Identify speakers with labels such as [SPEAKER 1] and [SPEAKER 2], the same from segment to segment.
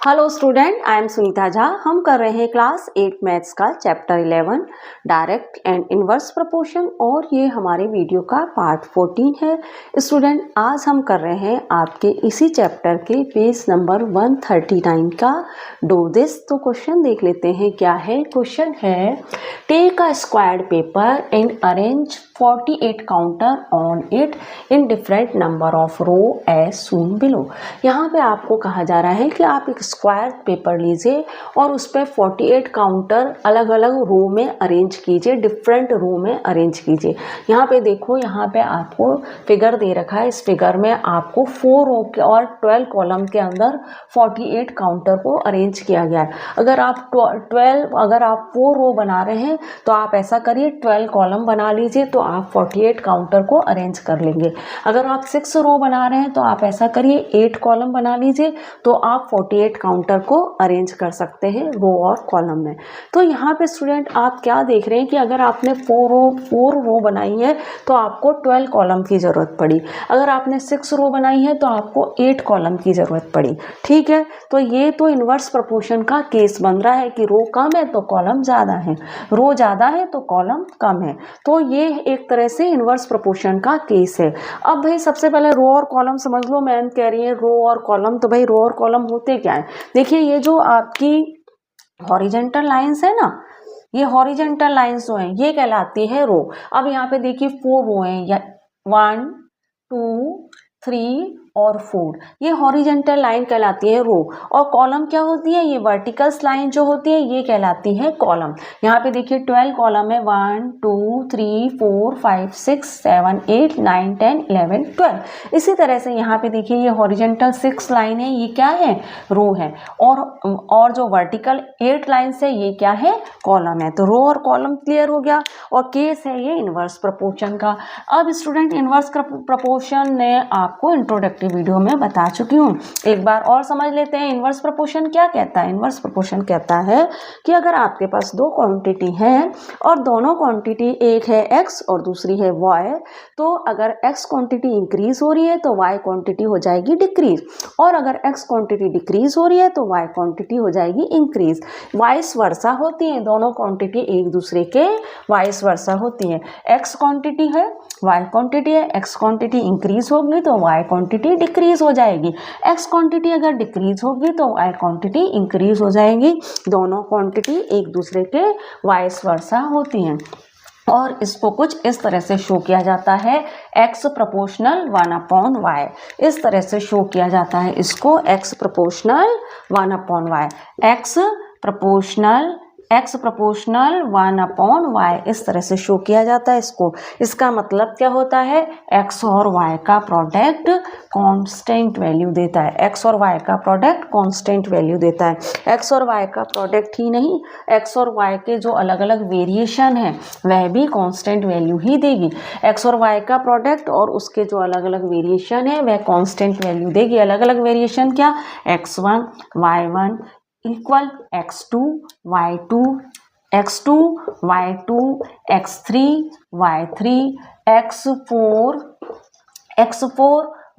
[SPEAKER 1] Hello student, I am Sunita Jha. हम कर रहे हैं क्लास 8 मैथ्स का chapter 11 direct and inverse proportion और ये हमारे वीडियो का पार्ट 14 है। स्टूडेंट, आज हम कर रहे हैं आपके इसी चैप्टर के पेज नंबर 139 का डू दिस। तो क्वेश्चन देख लेते हैं क्या है। क्वेश्चन है take a squared paper and arrange 48 counter on it in different number of row as shown below. यहाँ पे आपको कहा जा रहा है कि आप एक स्क्वायर पेपर लीजिए और उस पर 48 काउंटर अलग अलग रो में अरेंज कीजिए, डिफरेंट रो में अरेंज कीजिए। यहाँ पे देखो, यहाँ पे आपको फिगर दे रखा है। इस फिगर में आपको 4 रो के और 12 कॉलम के अंदर 48 काउंटर को अरेंज किया गया है। अगर आप 4 रो बना रहे हैं तो आप ऐसा करिए, 12 कॉलम बना लीजिए तो आप 48 काउंटर को अरेंज कर लेंगे। अगर आप 6 रो बना रहे हैं तो आप ऐसा करिए, 8 कॉलम बना लीजिए तो आप 48 काउंटर को अरेंज कर सकते हैं रो और कॉलम में। तो यहाँ पे स्टूडेंट आप क्या देख रहे हैं कि अगर आपने 4 रो बनाई है तो आपको 12 कॉलम की ज़रूरत पड़ी। अगर आपने 6 रो बनाई है तो आपको 8 कॉलम की ज़रूरत पड़ी। ठीक है, तो ये तो इन्वर्स प्रोपोर्शन का केस बन रहा है कि रो कम है तो कॉलम ज़्यादा है, रो ज़्यादा है तो कॉलम कम है। तो ये एक तरह से इन्वर्स प्रोपोर्शन का केस है। अब भाई सबसे पहले रो और कॉलम समझ लो। मैम कह रही है रो और कॉलम, तो भाई रो और कॉलम होते क्या है। देखिए, ये जो आपकी हॉरिजेंटल लाइंस है ना, ये हॉरिजेंटल लाइंस जो है ये कहलाती है रो। अब यहाँ पे देखिए 4 रो हैं, या 1 2 3 और 4, ये हॉरिजेंटल लाइन कहलाती है रो। और कॉलम क्या होती है, ये वर्टिकल्स लाइन जो होती है ये कहलाती है कॉलम। यहाँ पे देखिए 12 कॉलम है, 1 2 3 4 5 6 7 8 9 10 11 12। इसी तरह से यहाँ पे देखिए ये हॉरिजेंटल 6 लाइन है, ये क्या है, रो है। और जो वर्टिकल 8 लाइन है ये क्या है, कॉलम है। तो रो और कॉलम क्लियर हो गया। और केस है ये इनवर्स प्रोपोर्शन का। अब स्टूडेंट, इनवर्स प्रोपोर्शन ने आपको इंट्रोडक्टिव वीडियो में बता चुकी हूँ, एक बार और समझ लेते हैं। इनवर्स प्रोपोर्शन क्या कहता है। इनवर्स प्रोपोर्शन कहता है कि अगर आपके पास 2 क्वांटिटी हैं और दोनों क्वांटिटी, एक है x और दूसरी है y, तो अगर x क्वांटिटी इंक्रीज हो रही है तो y क्वांटिटी हो जाएगी डिक्रीज, और अगर x क्वांटिटी डिक्रीज हो रही है तो y क्वांटिटी हो जाएगी इंक्रीज। वाइस वर्सा होती है, दोनों क्वांटिटी एक दूसरे के वाइस वर्सा होती है। x क्वांटिटी है, y क्वांटिटी है, x क्वांटिटी इंक्रीज होगी तो y क्वांटिटी डिक्रीज हो जाएगी, x क्वांटिटी अगर डिक्रीज होगी तो y क्वांटिटी इंक्रीज हो जाएगी। दोनों क्वांटिटी एक दूसरे के वाइस वर्सा होती हैं। और इसको कुछ इस तरह से शो किया जाता है, x प्रोपोर्शनल 1/y। इस तरह से शो किया जाता है इसको, x proportional 1/y, x proportional 1/y, इस तरह से शो किया जाता है इसको। इसका मतलब क्या होता है, x और y का प्रोडक्ट कांस्टेंट वैल्यू देता है। x और y का प्रोडक्ट कांस्टेंट वैल्यू देता है। x और y का प्रोडक्ट ही नहीं, x और y के जो अलग अलग वेरिएशन है वह भी कांस्टेंट वैल्यू ही देगी। x और y का प्रोडक्ट और उसके जो अलग अलग वेरिएशन है वह कांस्टेंट वैल्यू देगी। अलग अलग वेरिएशन क्या, x1 y1 equal x2 y2, x2 y2, x3 y3, x4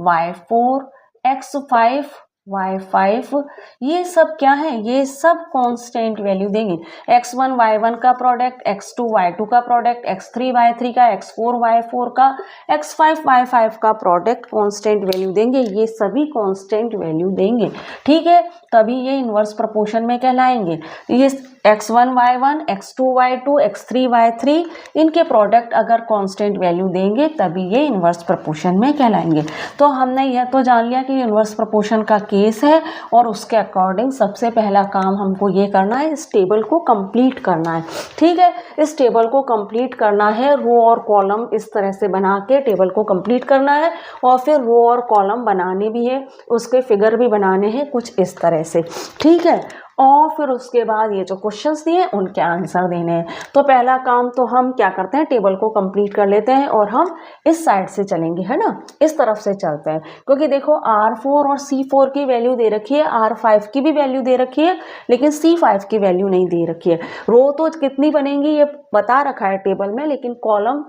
[SPEAKER 1] y4, x5 y5। ये सब क्या है, ये सब कांस्टेंट वैल्यू देंगे। x1 y1 का प्रोडक्ट, x2 y2 का प्रोडक्ट, x3 y3 का, x4 y4 का, x5 y5 का प्रोडक्ट कांस्टेंट वैल्यू देंगे। ये सभी कांस्टेंट वैल्यू देंगे, ठीक है, तभी ये इनवर्स प्रोपोर्शन में कहलाएंगे। ये x1 y1, x2 y2, x3 y3, इनके प्रोडक्ट अगर कांस्टेंट वैल्यू देंगे तभी ये इनवर्स प्रोपोर्शन में कहलाएंगे। तो हमने यह तो जान लिया कि इनवर्स प्रोपोर्शन का केस है, और उसके अकॉर्डिंग सबसे पहला काम हमको ये करना है, इस टेबल को कंप्लीट करना है। ठीक है, इस टेबल को कंप्लीट करना है, रो और कॉलम इस तरह से बना के टेबल को कंप्लीट करना है, और फिर रो और कॉलम बनाने भी है, उसके फिगर भी बनाने हैं कुछ इस तरह से। ठीक है, और फिर उसके बाद ये जो क्वेश्चंस दिए उनके आंसर देने हैं। तो पहला काम तो हम क्या करते हैं, टेबल को कंप्लीट कर लेते हैं और हम इस साइड से चलेंगे, है ना, इस तरफ से चलते हैं। क्योंकि देखो R4 और C4 की वैल्यू दे रखी है, R5 की भी वैल्यू दे रखी है, लेकिन C5 की वैल्यू नहीं दे रखी है। रो तो कितनी बनेंगी ये बता रखा है टेबल में, लेकिन कॉलम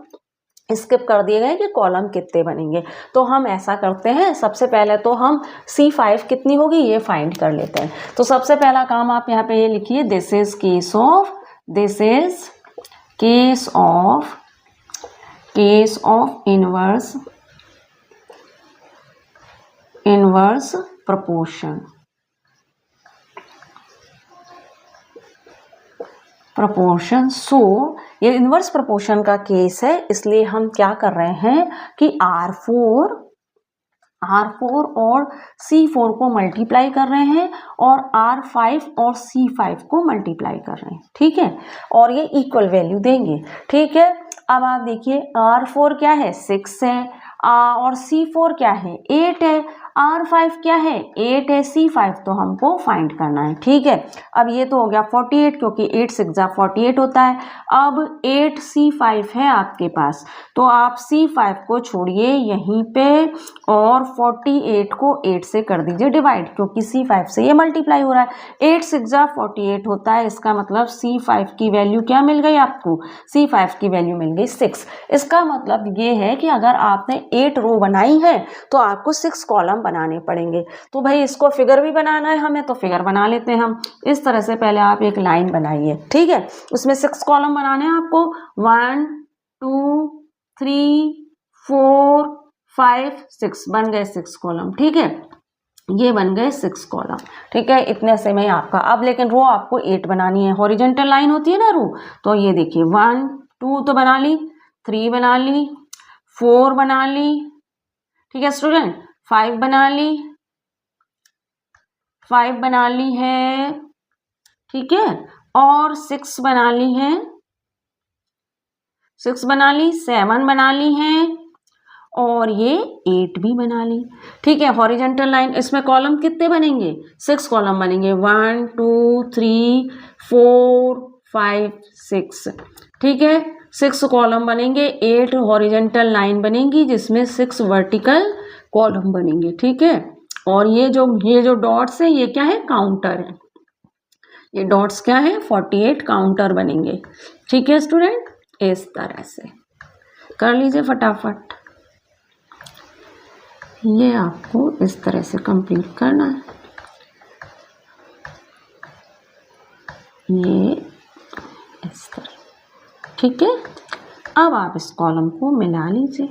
[SPEAKER 1] स्किप कर दिए गए कि कॉलम कितने बनेंगे। तो हम ऐसा करते हैं, सबसे पहले तो हम C5 कितनी होगी ये फाइंड कर लेते हैं। तो सबसे पहला काम आप यहाँ पे ये लिखिए, this is case of inverse proportion. So ये इनवर्स प्रोपोर्शन का केस है, इसलिए हम क्या कर रहे हैं कि R4 और C4 को मल्टीप्लाई कर रहे हैं और R5 और C5 को मल्टीप्लाई कर रहे हैं, ठीक है, और ये इक्वल वैल्यू देंगे, ठीक है। अब आप देखिए R4 क्या है 6 है और C4 क्या है 8 है, R5 क्या है 8 है, C5 तो हमको फाइंड करना है, ठीक है। अब ये तो हो गया 48 क्योंकि 8 6 48 होता है। अब 8 C5 है आपके पास, तो आप C5 को छोड़िए यहीं पे और 48 को 8 से कर दीजिए डिवाइड, क्योंकि C5 से ये मल्टीप्लाई हो रहा है। 8 6 48 होता है, इसका मतलब C5 की वैल्यू क्या मिल गई आपको, C5 की वैल्यू मिल गई 6। इसका मतलब ये है कि अगर आपने 8 रो बनाई है तो आपको 6 कॉलम बनाने पड़ेंगे। तो भाई इसको फिगर भी बनाना है हमें, तो फिगर बना लेते हैं हम। इस तरह से पहले आप एक लाइन बनाइए, ठीक है, उसमें 6 कॉलम बनाने हैं आपको, 1 2 3 4 5 6 बन गए 6 कॉलम, ठीक है, ये बन गए 6 कॉलम, ठीक है। इतने से में आपका, अब लेकिन रो आपको 8 बनानी है, हॉरिजॉन्टल लाइन होती है ना रो, तो ये देखिए 1 2 तो बना ली, 3 बना ली, 4 बना ली, ठीक है स्टूडेंट, 5 बना ली है, ठीक है, और 6 बना ली है, 6 बना ली, 7 बना ली है और ये 8 भी बना ली, ठीक है। हॉरिजॉन्टल लाइन, इसमें कॉलम कितने बनेंगे 6 कॉलम बनेंगे, 1 2 3 4 5 6, ठीक है, 6 कॉलम बनेंगे, 8 हॉरिजॉन्टल लाइन बनेंगी जिसमें 6 वर्टिकल कॉलम बनेंगे, ठीक है। और ये जो डॉट्स है ये क्या है, काउंटर है, ये डॉट्स क्या है 48 काउंटर बनेंगे, ठीक है स्टूडेंट। इस तरह से कर लीजिए फटाफट, ये आपको इस तरह से कंप्लीट करना है, ये इस तरह, ठीक है। अब आप इस कॉलम को मिला लीजिए,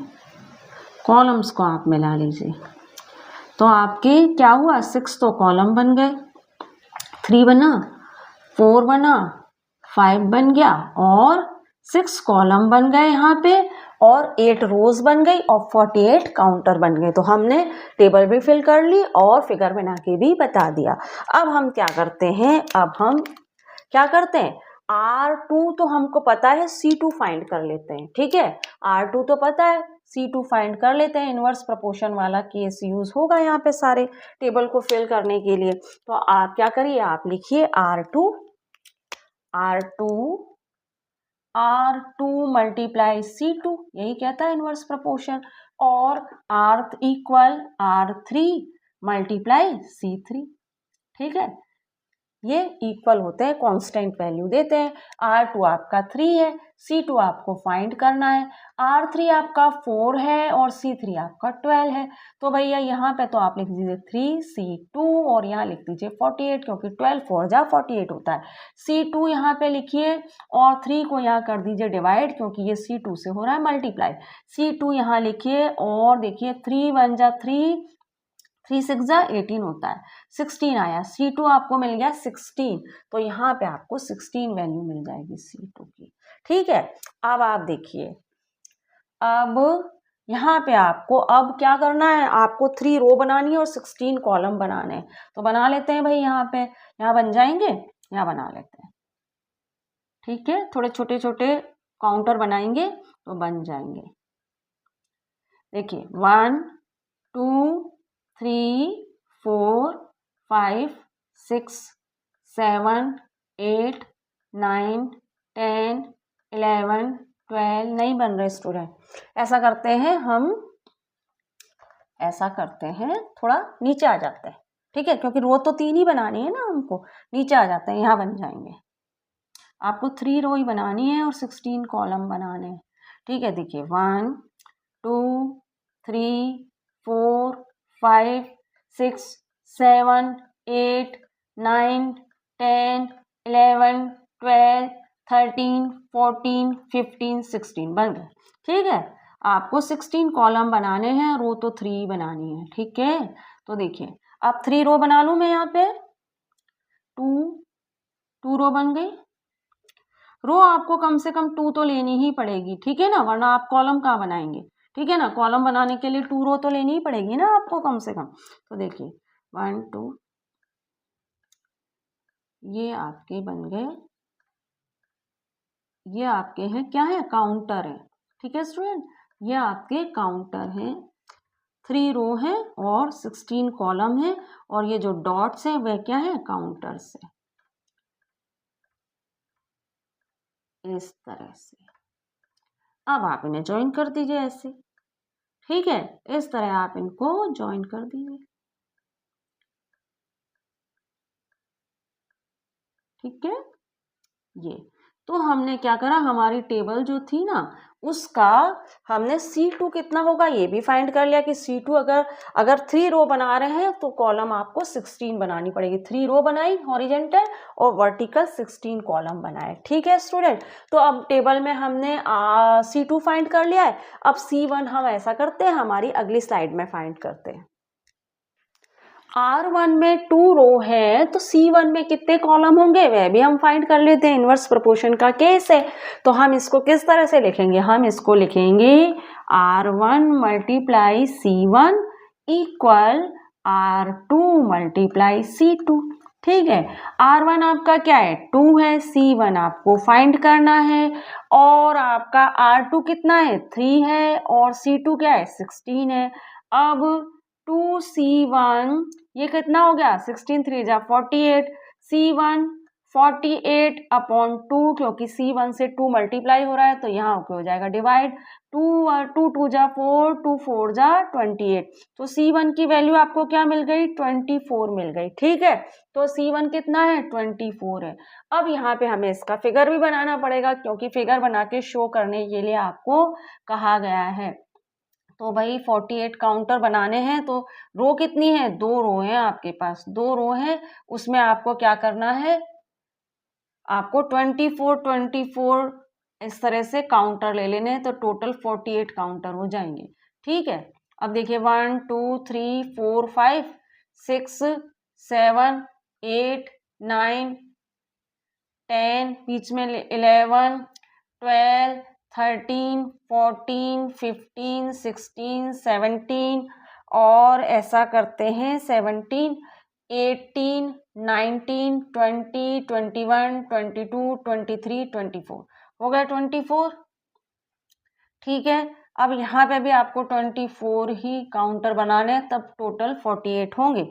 [SPEAKER 1] कॉलम्स को आप मिला लीजिए, तो आपके क्या हुआ 6 तो कॉलम बन गए, 3 बना, 4 बना, 5 बन गया और 6 कॉलम बन गए यहाँ पे और 8 रोज बन गई और 48 काउंटर बन गए। तो हमने टेबल भी फिल कर ली और फिगर बना के भी बता दिया। अब हम क्या करते हैं, अब हम क्या करते हैं, R2 तो हमको पता है, C2 फाइंड कर लेते हैं, ठीक है, R2 तो पता है, C2 फाइंड कर लेते हैं। इनवर्स प्रोपोर्शन वाला केस यूज होगा यहाँ पे सारे टेबल को फिल करने के लिए। तो आप क्या करिए, आप लिखिए R2 मल्टीप्लाई C2, यही कहता है इनवर्स प्रोपोर्शन, और R equal R3 multiply C3, ठीक है, ये इक्वल होते हैं, कांस्टेंट वैल्यू देते हैं। R2 आपका 3 है, C2 आपको फाइंड करना है, R3 आपका 4 है और C3 आपका 12 है। तो भैया यहाँ पे तो आप लिख दीजिए 3C2 और यहाँ लिख दीजिए 48, क्योंकि 12 4 जा 48 होता है। C2 यहाँ पे लिखिए और 3 को यहाँ कर दीजिए डिवाइड, क्योंकि ये C2 से हो रहा है मल्टीप्लाई। C2 यहाँ लिखिए और देखिए 3 1 जा 3, 3 6 जा 18 होता है, 16 आया, C2 आपको मिल गया 16, तो यहाँ पे आपको 16 वैल्यू मिल जाएगी C2 की, ठीक है। अब आप देखिए, अब यहाँ पे आपको अब क्या करना है, आपको 3 रो बनानी है और 16 कॉलम बनाने हैं। तो बना लेते हैं भाई, यहाँ पे यहाँ बन जाएंगे, यहाँ बना लेते हैं, ठीक है, थोड़े छोटे छोटे काउंटर बनाएंगे तो बन जाएंगे। देखिए 1 2 3 4 5 6 7 8 9 10 11 12 नहीं बन रहे स्टूडेंट। ऐसा करते हैं हम, ऐसा करते हैं, थोड़ा नीचे आ जाते हैं, ठीक है, क्योंकि रो तो 3 ही बनानी है ना हमको, नीचे आ जाते हैं, यहाँ बन जाएंगे। आपको 3 रो ही बनानी है और 16 कॉलम बनाने हैं, ठीक है, देखिए 1 2 3 4 5 6 7 8 9 10 11 12 13 14 15 16 बन गए। ठीक है, आपको 16 कॉलम बनाने हैं, रो तो 3 बनानी है। ठीक है, तो देखिए अब 3 रो बना लूं मैं यहाँ पे, 2 रो बन गई। रो आपको कम से कम 2 तो लेनी ही पड़ेगी, ठीक है ना, वरना आप कॉलम कहाँ बनाएंगे। ठीक है ना, कॉलम बनाने के लिए 2 रो तो लेनी ही पड़ेगी ना आपको कम से कम। तो देखिए 1 2 ये आपके बन गए, ये आपके हैं क्या है, काउंटर है। ठीक है स्टूडेंट, ये आपके काउंटर हैं, 3 रो है और 16 कॉलम है, और ये जो डॉट्स हैं वह क्या है, काउंटर्स है। इस तरह से अब आप इन्हें ज्वाइन कर दीजिए ऐसे। ठीक है, इस तरह आप इनको ज्वाइन कर दीजिए। ठीक है, ये तो हमने क्या करा, हमारी टेबल जो थी ना उसका हमने C2 कितना होगा ये भी फाइंड कर लिया कि C2 अगर 3 रो बना रहे हैं तो कॉलम आपको 16 बनानी पड़ेगी। 3 रो बनाई हॉरिजेंटल और वर्टिकल 16 कॉलम बनाए। ठीक है स्टूडेंट, तो अब टेबल में हमने C2 फाइंड कर लिया है। अब C1 हम ऐसा करते हैं, हमारी अगली स्लाइड में फाइंड करते हैं। R1 में 2 रो है तो C1 में कितने कॉलम होंगे वह भी हम फाइंड कर लेते हैं। इनवर्स प्रोपोर्शन का केस है, तो हम इसको किस तरह से लिखेंगे, हम इसको लिखेंगे R1 multiply C1 equal R2 multiply C2। ठीक है, R1 आपका क्या है, 2 है, C1 आपको फाइंड करना है, और आपका R2 कितना है, 3 है, और C2 क्या है, 16 है। अब 2C1 ये कितना हो गया, 16 3 जा 48, C1 48 अपॉन 2, क्योंकि C1 से 2 मल्टीप्लाई हो रहा है तो यहाँ हो जाएगा डिवाइड, 2 2 जा 4, 2 4 जा 28, तो C1 की वैल्यू आपको क्या मिल गई, 24 मिल गई। ठीक है, तो C1 कितना है, 24 है। अब यहाँ पे हमें इसका फिगर भी बनाना पड़ेगा, क्योंकि फिगर बना के शो करने के लिए आपको कहा गया है। तो भाई 48 काउंटर बनाने हैं, तो रो कितनी है, 2 रो है आपके पास, 2 रो है, उसमें आपको क्या करना है, आपको 24 इस तरह से काउंटर ले लेने हैं, तो टोटल 48 काउंटर हो जाएंगे। ठीक है, अब देखिए 1 2 3 4 5 6 7 8 9 10, बीच में 11 12 13 14 15 16 17, और ऐसा करते हैं 17 18 19 20 21 22 23 24 हो गया 24। ठीक है, अब यहाँ पे भी आपको 24 ही काउंटर बनाने हैं, तब टोटल 48 होंगे।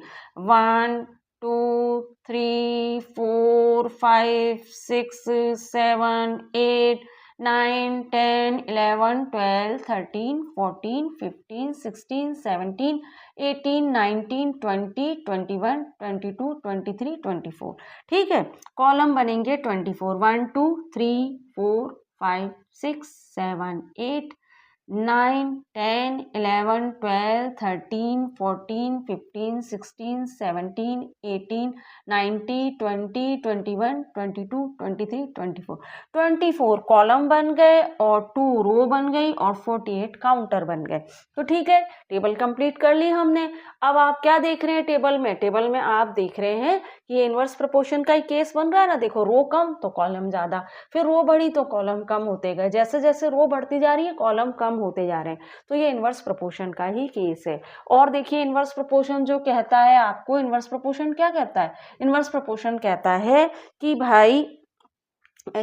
[SPEAKER 1] 1 2 3 4 5 6 7 8 9 10 11 12 13 14 15 16 17 18 19 20 21 22 23 24। ठीक है, कॉलम बनेंगे 24, 1 2 3 4 5 6 7 8 9 10 11 12 13 14 15 16 17 18 19 20 21 22 23 24 24 कॉलम बन गए और 2 रो बन गई और 48 काउंटर बन गए। तो ठीक है, टेबल कंप्लीट कर ली हमने। अब आप क्या देख रहे हैं टेबल में, टेबल में आप देख रहे हैं कि ये इनवर्स प्रोपोर्शन का ही केस बन रहा है ना। देखो रो कम तो कॉलम ज्यादा, फिर रो बढ़ी तो कॉलम कम होते गए, जैसे जैसे रो बढ़ती जा रही है कॉलम कम होते जा रहे हैं। तो ये इनवर्स प्रोपोर्शन का ही केस है। और देखिए इनवर्स प्रोपोर्शन जो कहता है आपको, इनवर्स प्रोपोर्शन क्या कहता है, इनवर्स प्रोपोर्शन कहता है कि भाई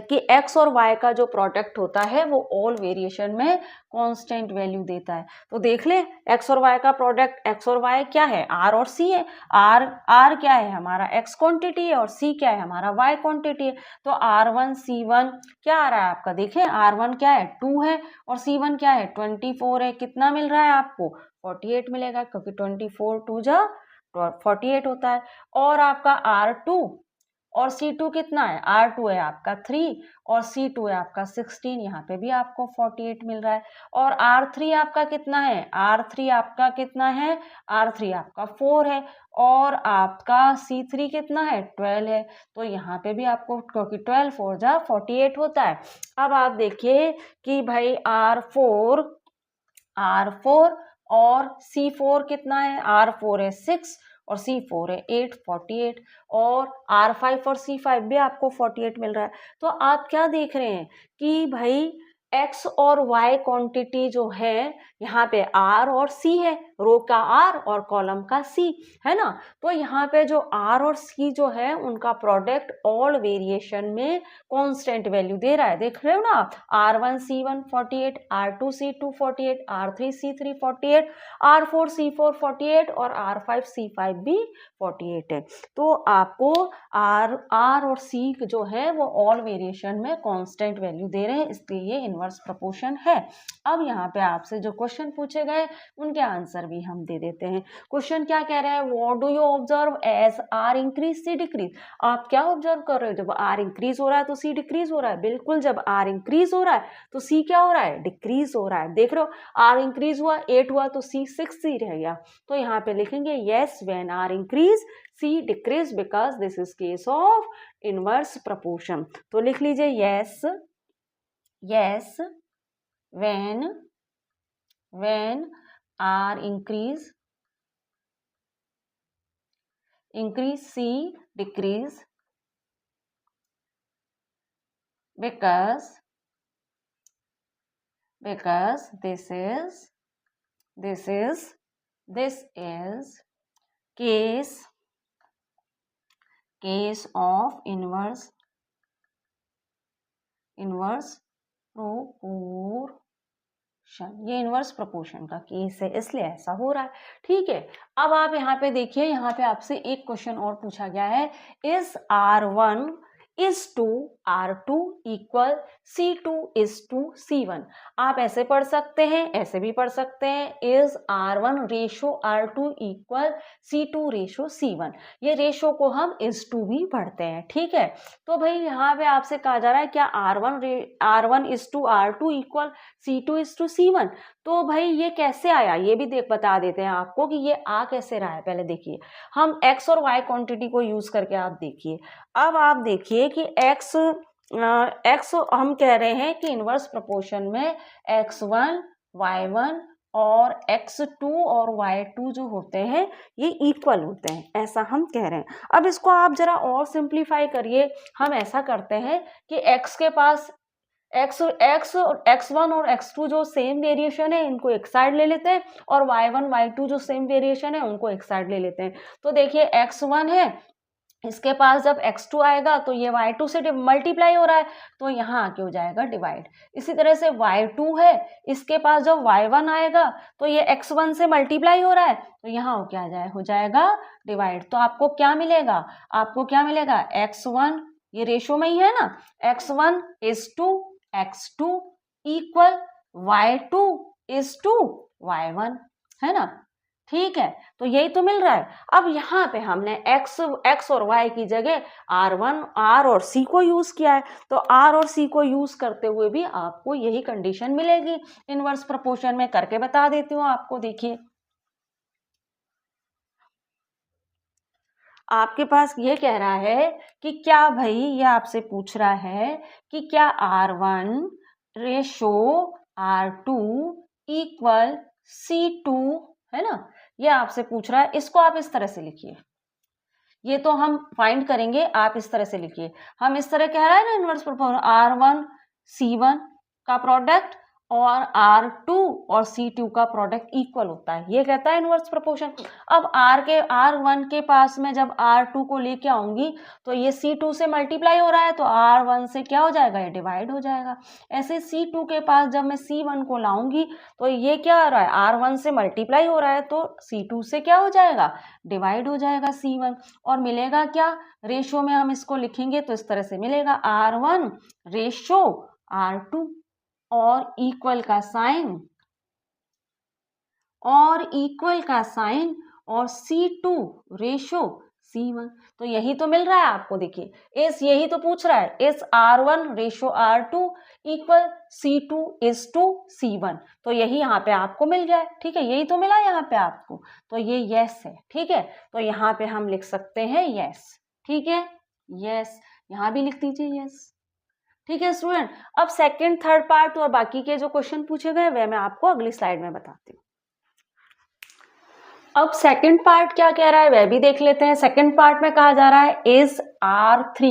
[SPEAKER 1] कि x और y का जो प्रोडक्ट होता है वो ऑल वेरिएशन में कांस्टेंट वैल्यू देता है। तो देख ले x और y का प्रोडक्ट, x और y क्या है, r और c है। r क्या है, हमारा x क्वांटिटी है, और c क्या है, हमारा y क्वांटिटी है। तो r1 c1 क्या आ रहा है आपका, देखिए r1 क्या है, 2 है, और c1 क्या है, 24 है। कितना मिल रहा है आपको, 48 मिलेगा, क्योंकि 24 2 जा 48 होता है। और आपका r2 और C2 कितना है, R2 है आपका 3 और C2 है आपका 16, यहाँ पे भी आपको 48 मिल रहा है। और R3 आपका कितना है, R3 आपका कितना है, R3 आपका 4 है और आपका C3 कितना है, 12 है। तो यहाँ पे भी आपको, क्योंकि 12 4 जा 48 होता है। अब आप देखिए कि भाई R4 और C4 कितना है, R4 है 6 और C4 है 8, 48 और R5 और C5 भी आपको 48 मिल रहा है। तो आप क्या देख रहे हैं कि भाई X और Y क्वांटिटी जो है यहाँ पे R और C है, रो का R और कॉलम का C है ना। तो यहाँ पे जो R और C जो है उनका प्रोडक्ट ऑल वेरिएशन में कांस्टेंट वैल्यू दे रहा है, देख रहे हो ना आप। R1 C1 48, R2 C2 48, R3 C3 48, R4 C4 48 और R5 C5 भी 48 है। तो आपको R और C जो है वो ऑल वेरिएशन में कांस्टेंट वैल्यू दे रहे हैं, इसलिए ये इनवर्स प्रोपोर्शन है। अब यहाँ पे आपसे जो क्वेश्चन पूछे गए उनके आंसर भी हम दे देते हैं। क्वेश्चन क्या कह रहा है, what do you observe as R increase C decrease. आप क्या ऑब्जर्व कर रहे हो, जब R इंक्रीज हो रहा है तो C डिक्रीज हो रहा है। बिल्कुल, जब R इंक्रीज हो रहा है तो C क्या हो रहा है, डिक्रीज हो रहा है। देख रहे हो R इंक्रीज हुआ 8 हुआ तो C 6 ही रह गया। तो यहाँ पे लिखेंगे yes when R increase C decrease because this is case of inverse proportion. तो लिख लीजिए yes when R increase C decrease because this is case of inverse proportion। ये इनवर्स प्रोपोर्शन का केस है, इसलिए ऐसा हो रहा है। ठीक है, अब आप यहाँ पे देखिए, यहाँ पे आपसे एक क्वेश्चन और पूछा गया है, is R1 is to R2 equal C2 is to C1। आप ऐसे पढ़ सकते हैं, ऐसे भी पढ़ सकते हैं, is R1 ratio R2 equal C2 ratio C1। ये रेशो को हम is to भी पढ़ते हैं। ठीक है, तो भाई यहाँ पे आपसे कहा जा रहा है क्या R1 is to R2 equal C2 is to C1। तो भाई ये कैसे आया, ये भी बता देते हैं आपको कि ये आ कैसे रहा है। पहले देखिए, हम X और Y क्वांटिटी को यूज करके आप देखिए। अब आप देखिए कि X हम कह रहे हैं कि इनवर्स प्रोपोर्शन में X1 Y1 और X2 और Y2 जो होते हैं ये इक्वल होते हैं, ऐसा हम कह रहे हैं। अब इसको आप जरा और सिंप्लीफाई करिए। हम ऐसा करते हैं कि X के पास X1 और X2 जो सेम वेरिएशन है इनको एक साइड ले लेते हैं और Y1 Y2 जो सेम वेरिएशन है उनको एक साइड ले लेते हैं। तो देखिए X1 है, इसके पास जब X2 आएगा तो ये Y2 से मल्टीप्लाई हो रहा है तो यहाँ आके हो जाएगा डिवाइड। इसी तरह से Y2 है, इसके पास जब Y1 आएगा तो ये X1 से मल्टीप्लाई हो रहा है तो यहाँ हो जाएगा डिवाइड। तो आपको क्या मिलेगा, X1, ये रेशो में ही है ना, X1 is to X2 equal Y2 is to Y1, है ना। ठीक है, तो यही तो मिल रहा है। अब यहाँ पे हमने x और y की जगह R और C को यूज किया है, तो R और C को यूज करते हुए भी आपको यही कंडीशन मिलेगी इनवर्स प्रोपोर्शन में। करके बता देती हूँ आपको। देखिए, आपके पास ये कह रहा है कि क्या भाई, ये आपसे पूछ रहा है कि क्या R1 ratio R2 equal C2, है ना। ये आपसे पूछ रहा है, इसको आप इस तरह से लिखिए। ये तो हम फाइंड करेंगे, आप इस तरह से लिखिए। हम इस तरह कह रहा है ना इनवर्स प्रोपोर्शन, R1 C1 का प्रोडक्ट और R2 और C2 का प्रोडक्ट इक्वल होता है, ये कहता है इनवर्स प्रोपोर्शन। अब R1 के पास में जब R2 को लेके आऊंगी तो ये C2 से मल्टीप्लाई हो रहा है तो R1 से क्या हो जाएगा, ये डिवाइड हो जाएगा। ऐसे C2 के पास जब मैं C1 को लाऊंगी तो ये क्या हो रहा है, R1 से मल्टीप्लाई हो रहा है तो C2 से क्या हो जाएगा, डिवाइड हो जाएगा C1। और मिलेगा क्या, रेशो में हम इसको लिखेंगे तो इस तरह से मिलेगा R1 रेशो R2 और इक्वल का साइन और C2 रेशो C1। तो यही तो मिल रहा है आपको, देखिए इस यही तो पूछ रहा है, इस R1 ratio R2 equal C2 is to C1। तो यही यहाँ पे आपको मिल जाए, ठीक है, यही तो मिला यहाँ पे आपको, तो ये यस है, ठीक है। तो यहाँ पे हम लिख सकते हैं यस, ठीक है, यस, यहाँ भी लिख दीजिए यस, ठीक है स्टूडेंट। अब सेकंड थर्ड पार्ट और बाकी के जो क्वेश्चन पूछे गए वह मैं आपको अगली स्लाइड में बताती हूँ। अब सेकंड पार्ट क्या कह रहा है वह भी देख लेते हैं। सेकंड पार्ट में कहा जा रहा है is R3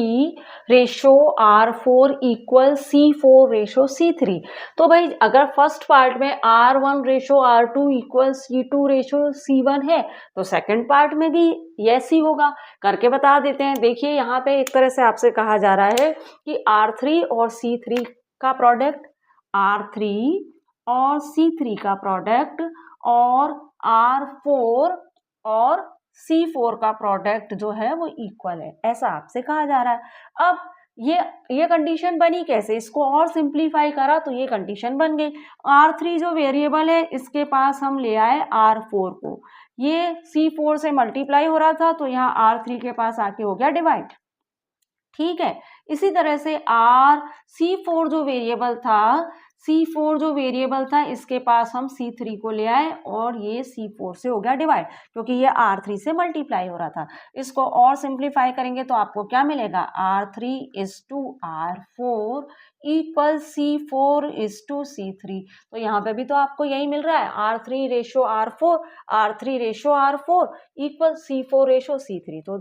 [SPEAKER 1] ratio R4 equal C4 ratio C3। तो भाई अगर फर्स्ट पार्ट में R1 ratio R2 equal C2 ratio C1 है तो सेकंड पार्ट में भी यस ही होगा। करके बता देते हैं। देखिए यहाँ पे एक तरह से आपसे कहा जा रहा है कि R3 और C3 का प्रोडक्ट, R3 और C3 का प्रोडक्ट और R4 और C4 का प्रोडक्ट जो है वो इक्वल है, ऐसा आपसे कहा जा रहा है। अब ये कंडीशन बनी कैसे, इसको और सिंप्लीफाई करा तो ये कंडीशन बन गई। R3 जो वेरिएबल है इसके पास हम ले आए R4 को, ये C4 से मल्टीप्लाई हो रहा था तो यहाँ R3 के पास आके हो गया डिवाइड, ठीक है। इसी तरह से C4 जो वेरिएबल था इसके पास हम C3 को ले आए और ये C4 से हो गया डिवाइड, क्योंकि ये R3 से मल्टीप्लाई हो रहा था। इसको और सिंप्लीफाई करेंगे तो आपको क्या मिलेगा, R3 is to R4 equal C4 is to C3। तो यहाँ पे भी तो आपको यही मिल रहा है, R3 ratio R4 equal C4 ratio C3। तो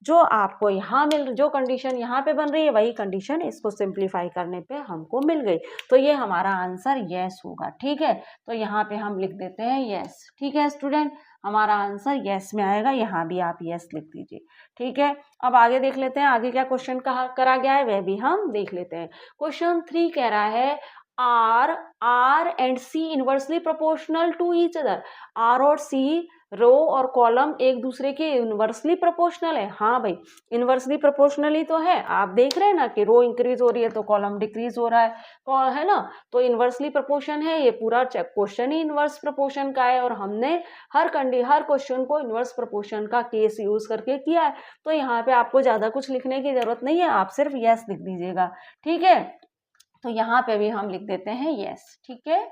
[SPEAKER 1] जो आपको यहाँ जो कंडीशन यहाँ पे बन रही है वही कंडीशन इसको सिंप्लीफाई करने पे हमको मिल गई। तो ये हमारा आंसर यस होगा, ठीक है। तो यहाँ पे हम लिख देते हैं यस, ठीक है स्टूडेंट, हमारा आंसर यस में आएगा। यहाँ भी आप यस लिख दीजिए, ठीक है। अब आगे देख लेते हैं, आगे क्या क्वेश्चन करा गया है वह भी हम देख लेते हैं। क्वेश्चन 3 कह रहा है R and C inversely proportional to each other. R और C रो और कॉलम एक दूसरे के इनवर्सली प्रोपोर्शनल है। हाँ भाई, इनवर्सली प्रोपोर्शनल ही तो है। आप देख रहे हैं ना कि रो इंक्रीज हो रही है तो कॉलम डिक्रीज हो रहा है ना, तो इनवर्सली प्रोपोर्शन है। ये पूरा क्वेश्चन ही इनवर्स प्रोपोर्शन का है और हमने हर क्वेश्चन को इनवर्स प्रोपोर्शन का केस यूज करके किया है। तो यहाँ पे आपको ज्यादा कुछ लिखने की जरूरत नहीं है, आप सिर्फ यस लिख दीजिएगा, ठीक है। तो यहाँ पे भी हम लिख देते हैं यस, ठीक है।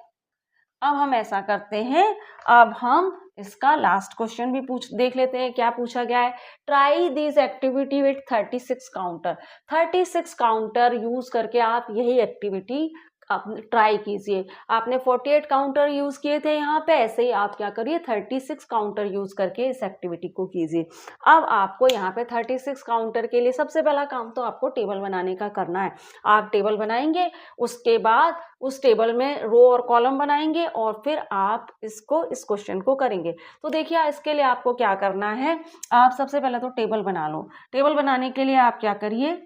[SPEAKER 1] अब हम ऐसा करते हैं, अब हम इसका लास्ट क्वेश्चन भी देख लेते हैं क्या पूछा गया है। Try this activity with 36 counter. 36 counter use करके आप यही एक्टिविटी आप ट्राई कीजिए। आपने 48 काउंटर यूज किए थे यहाँ पे, ऐसे ही आप क्या करिए 36 काउंटर यूज करके इस एक्टिविटी को कीजिए। अब आपको यहाँ पे 36 काउंटर के लिए सबसे पहला काम तो आपको टेबल बनाने का करना है। आप टेबल बनाएंगे, उसके बाद उस टेबल में रो और कॉलम बनाएंगे और फिर आप इस क्वेश्चन को करेंगे। तो देखिए इसके लिए आपको क्या करना है, आप सबसे पहले तो टेबल बना लो। टेबल बनाने के लिए आप क्या करिए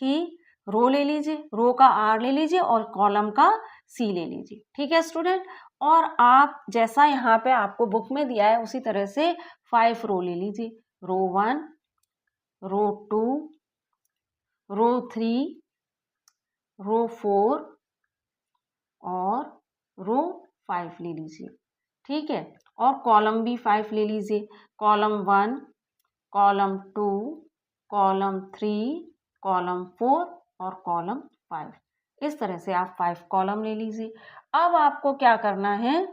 [SPEAKER 1] कि रो ले लीजिए, रो का R ले लीजिए और कॉलम का C ले लीजिए, ठीक है स्टूडेंट। और आप जैसा यहाँ पे आपको बुक में दिया है उसी तरह से 5 रो ले लीजिए। रो 1, रो 2, रो 3, रो 4 और रो 5 ले लीजिए, ठीक है। और कॉलम भी 5 ले लीजिए। कॉलम 1, कॉलम 2, कॉलम 3, कॉलम 4 और कॉलम 5। इस तरह से आप 5 कॉलम ले लीजिए। अब आपको क्या करना है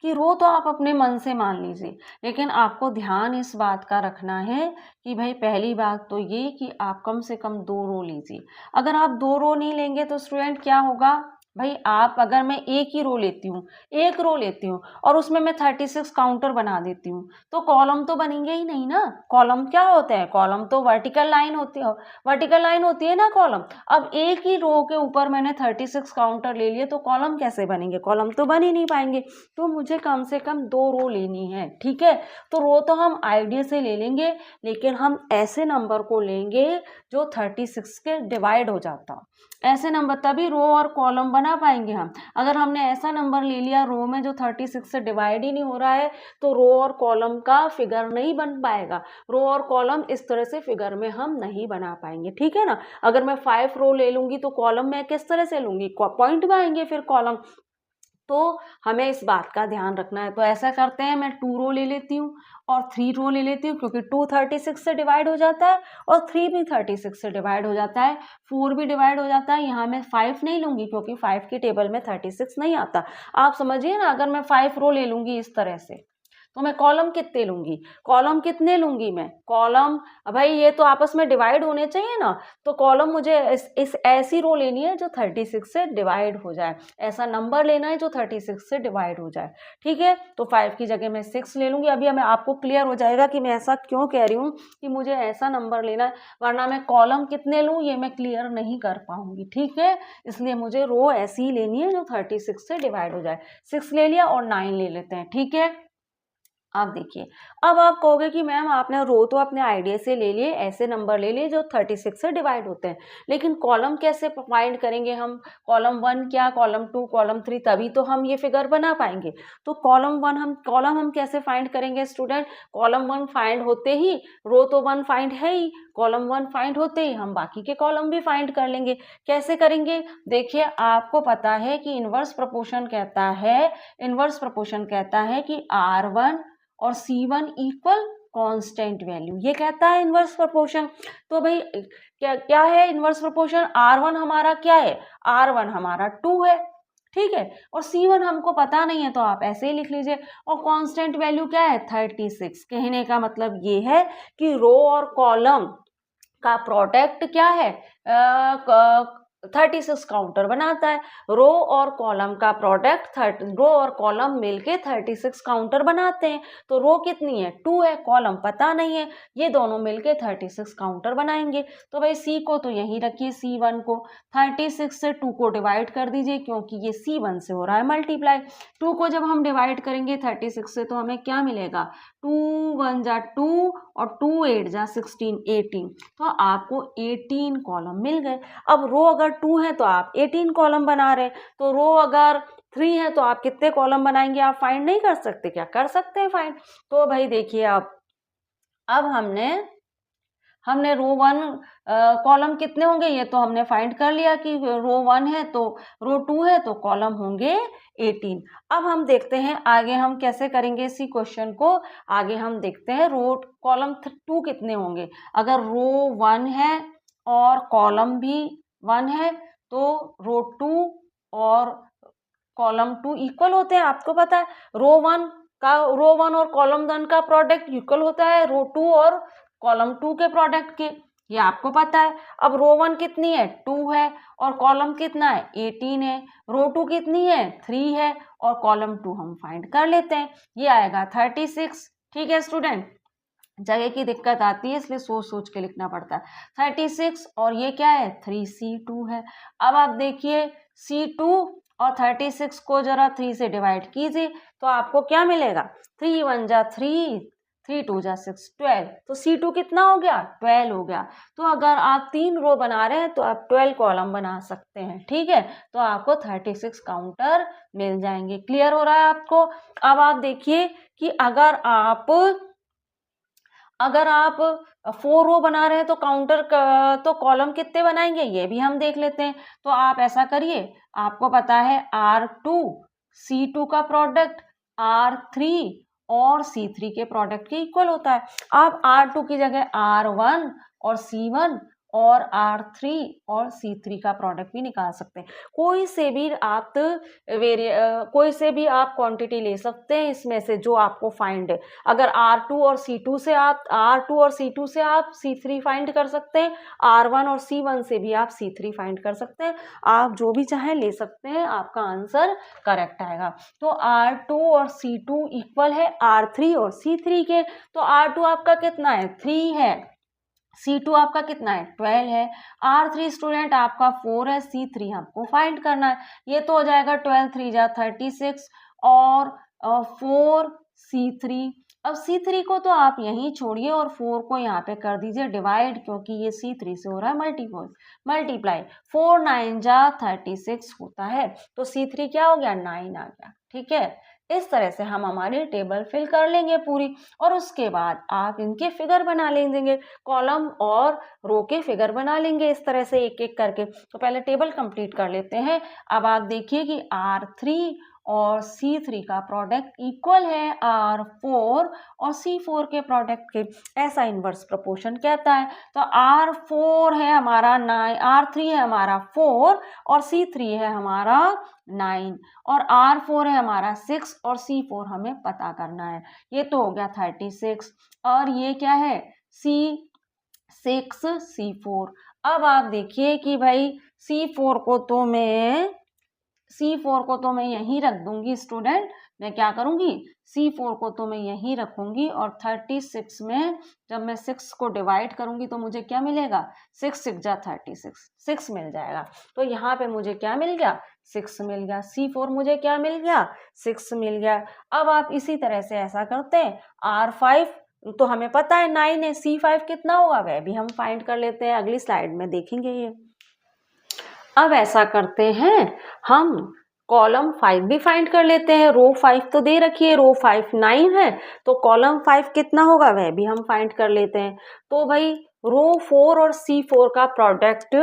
[SPEAKER 1] कि रो तो आप अपने मन से मान लीजिए, लेकिन आपको ध्यान इस बात का रखना है कि भाई पहली बात तो ये कि आप कम से कम 2 रो लीजिए। अगर आप 2 रो नहीं लेंगे तो स्टूडेंट क्या होगा, भाई आप अगर मैं एक ही रो लेती हूँ, एक रो लेती हूँ और उसमें मैं 36 काउंटर बना देती हूँ तो कॉलम तो बनेंगे ही नहीं ना। कॉलम क्या होता है, कॉलम तो वर्टिकल लाइन होती है ना कॉलम। अब एक ही रो के ऊपर मैंने 36 काउंटर ले लिए तो कॉलम कैसे बनेंगे, कॉलम तो बन ही नहीं पाएंगे। तो मुझे कम से कम 2 रो लेनी है, ठीक है। तो रो तो हम आइडिया से ले लेंगे, लेकिन हम ऐसे नंबर को लेंगे जो 36 के डिवाइड हो जाता। ऐसे नंबर तभी रो और कॉलम बना पाएंगे हम। अगर हमने ऐसा नंबर ले लिया रो में जो 36 से डिवाइड ही नहीं हो रहा है तो रो और कॉलम का फिगर नहीं बन पाएगा। रो और कॉलम इस तरह से फिगर में हम नहीं बना पाएंगे, ठीक है ना। अगर मैं 5 रो ले लूंगी तो कॉलम मैं किस तरह से लूंगी, पॉइंट में आएंगे फिर कॉलम। तो हमें इस बात का ध्यान रखना है। तो ऐसा करते हैं, मैं 2 रो ले लेती हूँ और 3 रो ले लेती हूँ, क्योंकि 2 36 से डिवाइड हो जाता है और 3 भी 36 से डिवाइड हो जाता है, 4 भी डिवाइड हो जाता है। यहाँ मैं 5 नहीं लूँगी क्योंकि 5 की टेबल में 36 नहीं आता। आप समझिए ना, अगर मैं 5 रो ले लूँगी इस तरह से, तो मैं कॉलम कितने लूँगी, कॉलम कितने लूँगी मैं, कॉलम, भाई ये तो आपस में डिवाइड होने चाहिए ना, तो कॉलम मुझे इस ऐसी रो लेनी है जो 36 से डिवाइड हो जाए, ऐसा नंबर लेना है जो 36 से डिवाइड हो जाए, ठीक है। तो 5 की जगह मैं 6 ले लूँगी। अभी हमें आपको क्लियर हो जाएगा कि मैं ऐसा क्यों कह रही हूँ कि मुझे ऐसा नंबर लेना है, वरना मैं कॉलम कितने लूँ ये मैं क्लियर नहीं कर पाऊँगी, ठीक है। इसलिए मुझे रो ऐसी ही लेनी है जो 36 से डिवाइड हो जाए। 6 ले लिया और 9 ले लेते हैं, ठीक है। आप देखिए, अब आप कहोगे कि मैम आपने रो तो अपने आइडिया से ले लिए, ऐसे नंबर ले लिए जो 36 से डिवाइड होते हैं, लेकिन कॉलम कैसे फाइंड करेंगे हम, कॉलम 1 क्या, कॉलम 2, कॉलम 3, तभी तो हम ये फिगर बना पाएंगे। तो कॉलम हम कैसे फाइंड करेंगे स्टूडेंट, कॉलम 1 फाइंड होते ही, रो तो 1 फाइंड है ही, कॉलम 1 फाइंड होते ही हम बाकी के कॉलम भी फाइंड कर लेंगे। कैसे करेंगे, देखिए आपको पता है कि इनवर्स प्रोपोर्शन कहता है कि R1 और C1 इक्वल कांस्टेंट वैल्यू, ये कहता है इनवर्स प्रोपोर्शन। तो भाई क्या क्या है इनवर्स प्रोपोर्शन, R1 हमारा क्या है, R1 हमारा 2 है, ठीक है, और C1 हमको पता नहीं है तो आप ऐसे ही लिख लीजिए, और कांस्टेंट वैल्यू क्या है 36। कहने का मतलब ये है कि रो और कॉलम का प्रोडक्ट क्या है, 36 काउंटर बनाता है। रो और कॉलम का प्रोडक्ट रो और कॉलम मिलके 36 काउंटर बनाते हैं। तो रो कितनी है 2 है, कॉलम पता नहीं है, ये दोनों मिलके 36 काउंटर बनाएंगे। तो भाई सी को तो यहीं रखिए, C1 को 36 से 2 को डिवाइड कर दीजिए, क्योंकि ये C1 से हो रहा है मल्टीप्लाई। 2 को जब हम डिवाइड करेंगे 36 से तो हमें क्या मिलेगा, 2 1 जा 2 और 2 8 जा 16, 18। तो आपको 18 कॉलम मिल गए। अब रो अगर 2 है तो आप 18 कॉलम बना रहे हैं, तो रो अगर 3 है तो आप कितने कॉलम बनाएंगे, आप फाइंड नहीं कर सकते क्या, कर सकते हैं फाइंड। तो भाई देखिए, अब हमने रो 1 कॉलम कितने होंगे ये तो हमने फाइंड कर लिया कि रो 1 है, तो रो 2 है तो कॉलम होंगे 18। अब हम देखते हैं आगे हम कैसे करेंगे इसी क्वेश्चन को, आगे हम देखते हैं रो कॉलम 2 कितने होंगे। अगर रो 1 है और कॉलम भी 1 है तो रो 2 और कॉलम 2 इक्वल होते हैं, आपको पता है। रो 1 और कॉलम 1 का प्रोडक्ट इक्वल होता है रो 2 और कॉलम 2 के प्रोडक्ट के, ये आपको पता है। अब रो 1 कितनी है 2 है और कॉलम कितना है 18 है, रो 2 कितनी है 3 है और कॉलम 2 हम फाइंड कर लेते हैं, ये आएगा 36। ठीक है स्टूडेंट, जगह की दिक्कत आती है इसलिए सोच सोच के लिखना पड़ता है। 36 और ये क्या है 3C2 है। अब आप देखिए C2 और 36 को जरा 3 से डिवाइड कीजिए तो आपको क्या मिलेगा, 3 1 जा 3, 3 2 जा 6, 12। तो C2 कितना हो गया 12 हो गया। तो अगर आप 3 रो बना रहे हैं तो आप 12 कॉलम बना सकते हैं, ठीक है। तो आपको 36 काउंटर मिल जाएंगे। क्लियर हो रहा है आपको। अब आप देखिए कि अगर आप 4 रो बना रहे हैं तो तो कॉलम कितने बनाएंगे ये भी हम देख लेते हैं। तो आप ऐसा करिए, आपको पता है R2 C2 का प्रोडक्ट R3 और C3 के प्रोडक्ट के इक्वल होता है। आप R2 की जगह R1 और C1 और R3 और C3 का प्रोडक्ट भी निकाल सकते हैं। कोई से भी आप क्वांटिटी ले सकते हैं इसमें से जो आपको फाइंड है। अगर R2 और C2 से आप C3 फाइंड कर सकते हैं, R1 और C1 से भी आप C3 फाइंड कर सकते हैं। आप जो भी चाहें ले सकते हैं, आपका आंसर करेक्ट आएगा। तो R2 और C2 इक्वल है R3 और C3 के। तो R2 आपका कितना है 3 है, C2 आपका कितना है 12 है, R3 स्टूडेंट आपका 4 है, C3 आपको फाइंड करना है। ये तो हो जाएगा 12 3 जा 36 और 4 C3। अब C3 को तो आप यहीं छोड़िए और 4 को यहाँ पे कर दीजिए डिवाइड, क्योंकि ये C3 से हो रहा है मल्टीप्लाई। 4 9 जा 36 होता है, तो C3 क्या हो गया 9 आ गया। ठीक है, इस तरह से हम हमारी टेबल फिल कर लेंगे पूरी, और उसके बाद आप इनके फिगर बना लेंगे, कॉलम और रो के फिगर बना लेंगे इस तरह से एक एक करके। तो पहले टेबल कंप्लीट कर लेते हैं। अब आप देखिए कि R3 और C3 का प्रोडक्ट इक्वल है R4 और C4 के प्रोडक्ट के, ऐसा इन्वर्स प्रोपोर्शन कहता है। तो R4 है हमारा 9, R3 है हमारा 4 और C3 है हमारा 9 और R4 है हमारा 6 और C4 हमें पता करना है। ये तो हो गया 36 और ये क्या है C6 C4। अब आप देखिए कि भाई C4 को तो मैं यहीं रख दूंगी स्टूडेंट, मैं क्या करूंगी C4 को तो मैं यहीं रखूंगी और 36 में जब मैं 6 को डिवाइड करूंगी तो मुझे क्या मिलेगा 6 6 जा 36 6 मिल जाएगा। तो यहाँ पे मुझे क्या मिल गया 6 मिल गया, C4 मुझे क्या मिल गया 6 मिल गया। अब आप इसी तरह से ऐसा करते हैं R5 तो हमें पता है 9 है, C5 कितना होगा वह भी हम फाइंड कर लेते हैं, अगली स्लाइड में देखेंगे ये। अब ऐसा करते हैं हम कॉलम 5 भी फाइंड कर लेते हैं। रो 5 तो दे रखी है, रो 5 9 है तो कॉलम 5 कितना होगा वह भी हम फाइंड कर लेते हैं। तो भाई रो 4 और C4 का प्रोडक्ट,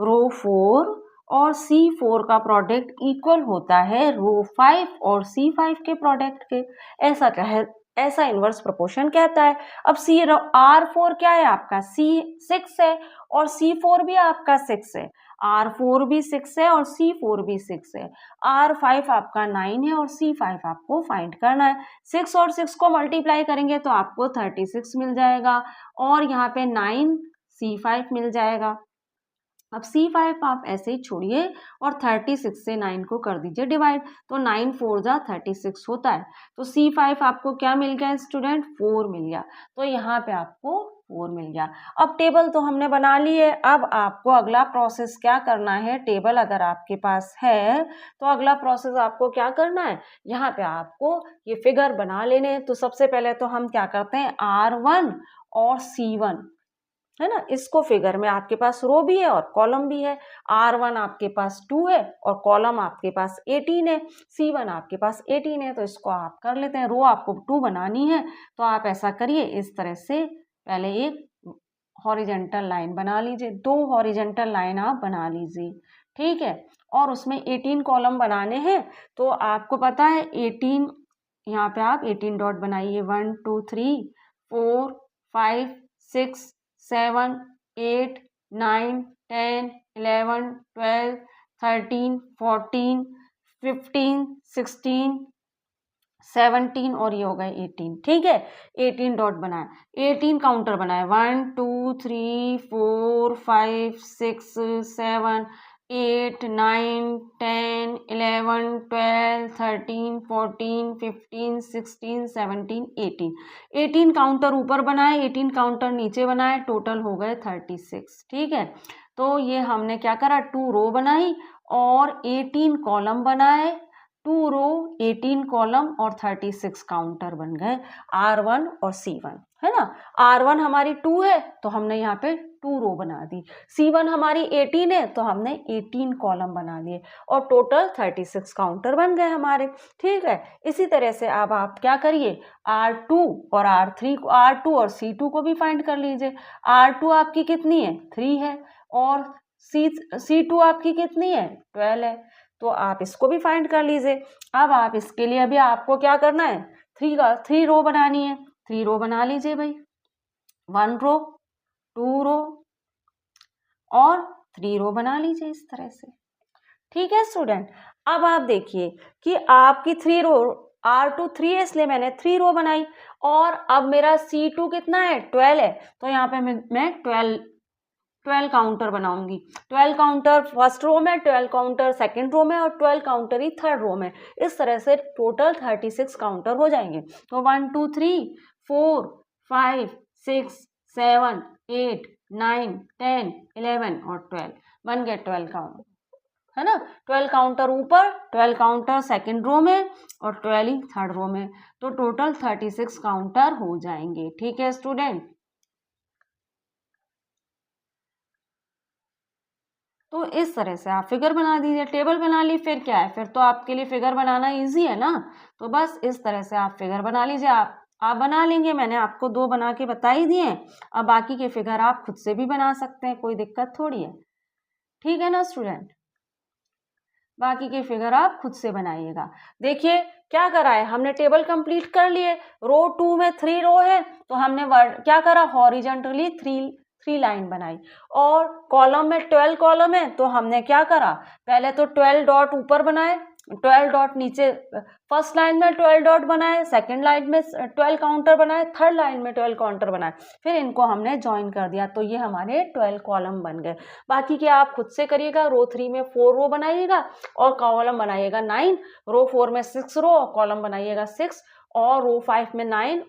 [SPEAKER 1] रो 4 और C4 का प्रोडक्ट इक्वल होता है रो 5 और C5 के प्रोडक्ट के, ऐसा इन्वर्स प्रोपोर्शन कहता है। अब R4 क्या है आपका C6 है और C4 भी आपका 6 है, R4 भी 6 है और C4 भी 6 है, R5 आपका 9 है और C5 आपको फाइंड करना है। 6 और 6 को मल्टीप्लाई करेंगे तो आपको 36 मिल जाएगा और यहाँ पे 9 C5 मिल जाएगा। अब C5 आप ऐसे ही छोड़िए और 36 से 9 को कर दीजिए डिवाइड, तो 9 4 जा 36 होता है। तो C5 आपको क्या मिल गया स्टूडेंट 4 मिल गया, तो यहाँ पे आपको 4 मिल गया। अब टेबल तो हमने बना ली है, अब आपको अगला प्रोसेस क्या करना है, टेबल अगर आपके पास है तो अगला प्रोसेस आपको क्या करना है, यहाँ पे आपको ये फिगर बना लेने हैं। तो सबसे पहले तो हम क्या करते हैं R1 और C1 है ना, इसको फिगर में आपके पास रो भी है और कॉलम भी है। R1 आपके पास 2 है और कॉलम आपके पास 18 है, C1 आपके पास 18 है, तो इसको आप कर लेते हैं। रो आपको 2 बनानी है तो आप ऐसा करिए, इस तरह से पहले एक हॉरिजेंटल लाइन बना लीजिए, 2 हॉरिजेंटल लाइन आप बना लीजिए, ठीक है। और उसमें 18 कॉलम बनाने हैं तो आपको पता है 18, यहाँ पे आप 18 डॉट बनाइए, 1 2 3 4 5 6 7 8 9 10 11 12 13 14 15 16 17 और ये हो गए 18, ठीक है। 18 डॉट बनाए, 18 काउंटर बनाए, 1 2 3 4 5 6 7 8 9 10 11 12 13 14 15 16 17 18, 18 काउंटर ऊपर बनाए, 18 काउंटर नीचे बनाए, टोटल हो गए 36, ठीक है। तो ये हमने क्या करा, 2 रो बनाई और 18 कॉलम बनाए, 2 रो 18 कॉलम और 36 काउंटर बन गए R1 और C1, है ना। R1 हमारी 2 है तो हमने यहाँ पे 2 रो बना दी, C1 हमारी 18 है तो हमने 18 कॉलम बना लिए और टोटल 36 काउंटर बन गए हमारे, ठीक है। इसी तरह से अब आप क्या करिए, R2 और R3 को, R2 और C2 को भी फाइंड कर लीजिए। R2 आपकी कितनी है 3 है और C2 आपकी कितनी है 12 है, तो आप इसको भी फाइंड कर लीजिए। अब आप इसके लिए अभी आपको क्या करना है, 3 रो बनानी है, 3 रो बना लीजिए भाई, 1 रो 2 रो और 3 रो बना लीजिए इस तरह से, ठीक है स्टूडेंट। अब आप देखिए कि आपकी 3 रो, R2 3 है इसलिए मैंने 3 रो बनाई और अब मेरा C2 कितना है 12 है, तो यहाँ पे मैं 12 काउंटर बनाऊंगी, 12 काउंटर फर्स्ट रो में, 12 काउंटर सेकंड रो में और 12 काउंटर ही थर्ड रो में, इस तरह से टोटल 36 काउंटर हो जाएंगे। तो 1 2 3 4 5 6 7 8 9 10 11 और 12 बन गए 12 काउंटर, है ना। 12 काउंटर ऊपर, 12 काउंटर सेकंड रो में और 12 ही थर्ड रो में, तो टोटल 36 काउंटर हो जाएंगे, ठीक है स्टूडेंट। तो इस तरह से आप फिगर बना दीजिए, टेबल बना ली, फिर क्या है, फिर तो आपके लिए फिगर बनाना इजी है ना। तो बस इस तरह से आप फिगर बना लीजिए, आप बना लेंगे, मैंने आपको 2 बना के बता ही दिए हैं। अब बाकी के फिगर आप खुद से भी बना सकते हैं, कोई दिक्कत थोड़ी है, ठीक है ना स्टूडेंट। बाकी के फिगर आप खुद से बनाइएगा। देखिए क्या करा है, हमने टेबल कंप्लीट कर लिए। रो 2 में 3 रो है तो हमने क्या करा, हॉरिजॉन्टली थ्री लाइन बनाई। और कॉलम में 12 कॉलम है तो हमने क्या करा, पहले तो 12 डॉट ऊपर बनाए, 12 डॉट नीचे, फर्स्ट लाइन में 12 डॉट बनाए, सेकंड लाइन में 12 काउंटर बनाए, थर्ड लाइन में 12 काउंटर बनाए, फिर इनको हमने ज्वाइन कर दिया तो ये हमारे 12 कॉलम बन गए। बाकी के आप खुद से करिएगा। रो 3 में 4 रो बनाइएगा और कॉलम बनाइएगा 9, रो 4 में 6 रो और कॉलम बनाइएगा 6, और रो 5 में 9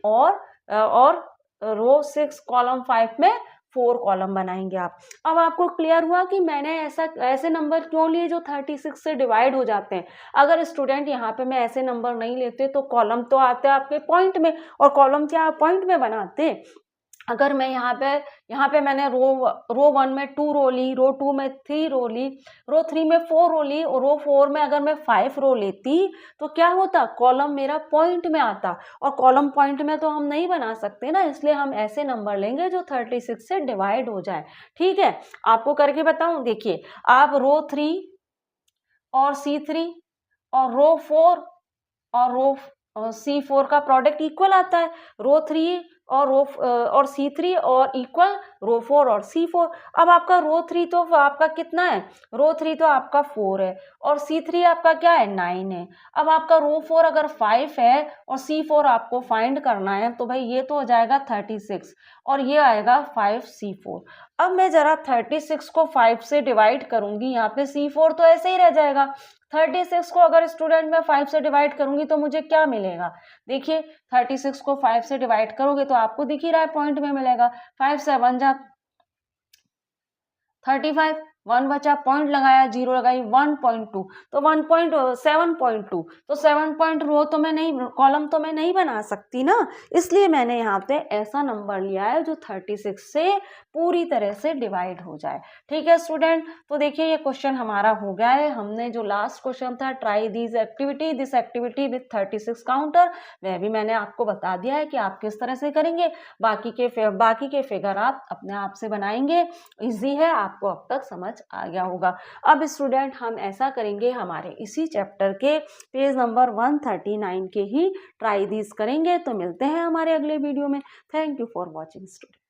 [SPEAKER 1] और रो 6 कॉलम 5 में 4 कॉलम बनाएंगे आप। अब आपको क्लियर हुआ कि मैंने ऐसे नंबर क्यों लिए जो 36 से डिवाइड हो जाते हैं। अगर स्टूडेंट यहाँ पे मैं ऐसे नंबर नहीं लेते तो कॉलम तो आते हैं आपके पॉइंट में, और कॉलम क्या आप पॉइंट में बनाते। अगर मैं यहाँ पे मैंने रो 1 में 2 रो ली, रो 2 में 3 रो ली, रो 3 में 4 रो ली, और रो 4 में अगर मैं 5 रो लेती तो क्या होता, कॉलम मेरा पॉइंट में आता, और कॉलम पॉइंट में तो हम नहीं बना सकते ना, इसलिए हम ऐसे नंबर लेंगे जो 36 से डिवाइड हो जाए। ठीक है, आपको करके बताऊं, देखिए आप रो 3 और C3 और रो 4 और रो C4 का प्रोडक्ट इक्वल आता है, रो 3 और C3 और इक्वल रो 4 और C4। अब आपका रो 3 तो आपका कितना है, रो 3 तो आपका 4 है और C3 आपका क्या है, 9 है। अब आपका रो 4 अगर 5 है और C4 आपको फाइंड करना है तो भाई ये तो हो जाएगा 36 और ये आएगा 5C4। अब मैं जरा 36 को 5 से डिवाइड करूंगी, यहाँ पे C4 तो ऐसे ही रह जाएगा। 36 को अगर स्टूडेंट मैं 5 से डिवाइड करूंगी तो मुझे क्या मिलेगा, देखिए 36 को 5 से डिवाइड करोगे तो आपको दिख ही रहा है पॉइंट में मिलेगा, 5 से 1 जा 35, 1 बचा, पॉइंट लगाया, 0 लगाई, 1.2 तो 7.2 तो 7 रो तो मैं नहीं, कॉलम तो मैं नहीं बना सकती ना, इसलिए मैंने यहाँ पे ऐसा नंबर लिया है जो 36 से पूरी तरह से डिवाइड हो जाए। ठीक है स्टूडेंट, तो देखिए ये क्वेश्चन हमारा हो गया है। हमने जो लास्ट क्वेश्चन था, try this activity with 36 counter, वह भी मैंने आपको बता दिया है कि आप किस तरह से करेंगे। बाकी के फिगर आप अपने आप से बनाएंगे, इजी है, आपको अब तक समझ आ गया होगा। अब स्टूडेंट हम ऐसा करेंगे, हमारे इसी चैप्टर के पेज नंबर 139 के ही ट्राई दिस करेंगे। तो मिलते हैं हमारे अगले वीडियो में। Thank you for watching student.